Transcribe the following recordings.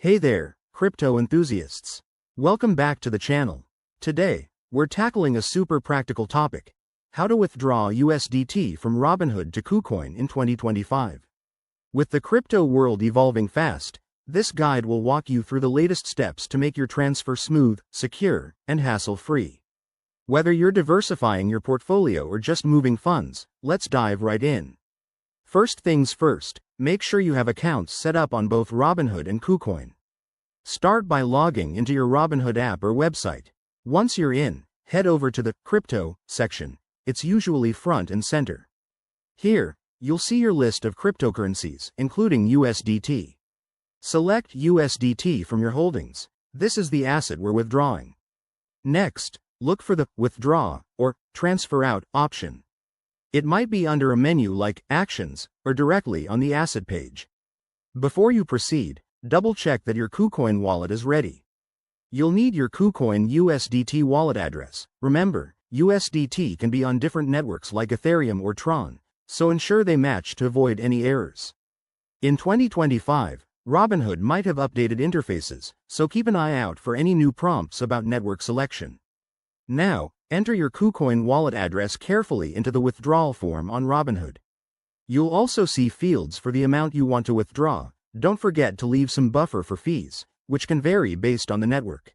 Hey there, crypto enthusiasts. Welcome back to the channel. Today, we're tackling a super practical topic: how to withdraw USDT from Robinhood to KuCoin in 2025. With the crypto world evolving fast, this guide will walk you through the latest steps to make your transfer smooth, secure, and hassle-free. Whether you're diversifying your portfolio or just moving funds, let's dive right in. First things first, make sure you have accounts set up on both Robinhood and KuCoin. Start by logging into your Robinhood app or website. Once you're in, head over to the Crypto section. It's usually front and center. Here, you'll see your list of cryptocurrencies, including USDT. Select USDT from your holdings. This is the asset we're withdrawing. Next, look for the Withdraw or Transfer Out option. It might be under a menu like Actions or directly on the asset page. Before you proceed, double-check that your KuCoin wallet is ready. You'll need your KuCoin USDT wallet address. Remember, USDT can be on different networks like Ethereum or Tron, so ensure they match to avoid any errors. In 2025, Robinhood might have updated interfaces, so keep an eye out for any new prompts about network selection. Now, enter your KuCoin wallet address carefully into the withdrawal form on Robinhood. You'll also see fields for the amount you want to withdraw. Don't forget to leave some buffer for fees, which can vary based on the network.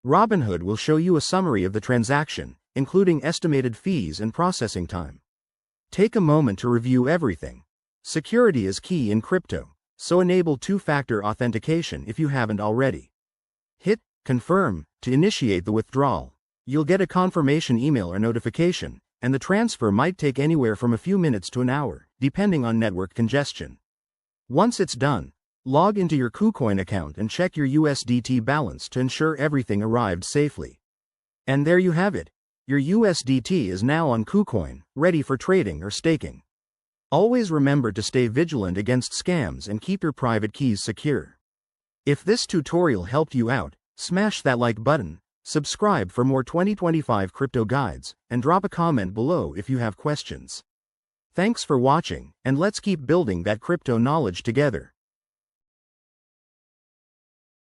Robinhood will show you a summary of the transaction, including estimated fees and processing time. Take a moment to review everything. Security is key in crypto, so enable two-factor authentication if you haven't already. Hit Confirm to initiate the withdrawal. You'll get a confirmation email or notification, and the transfer might take anywhere from a few minutes to an hour, depending on network congestion. Once it's done, log into your KuCoin account and check your USDT balance to ensure everything arrived safely. And there you have it. Your USDT is now on KuCoin, ready for trading or staking. Always remember to stay vigilant against scams and keep your private keys secure. If this tutorial helped you out, smash that like button, subscribe for more 2025 crypto guides, and drop a comment below if you have questions. Thanks for watching, and let's keep building that crypto knowledge together.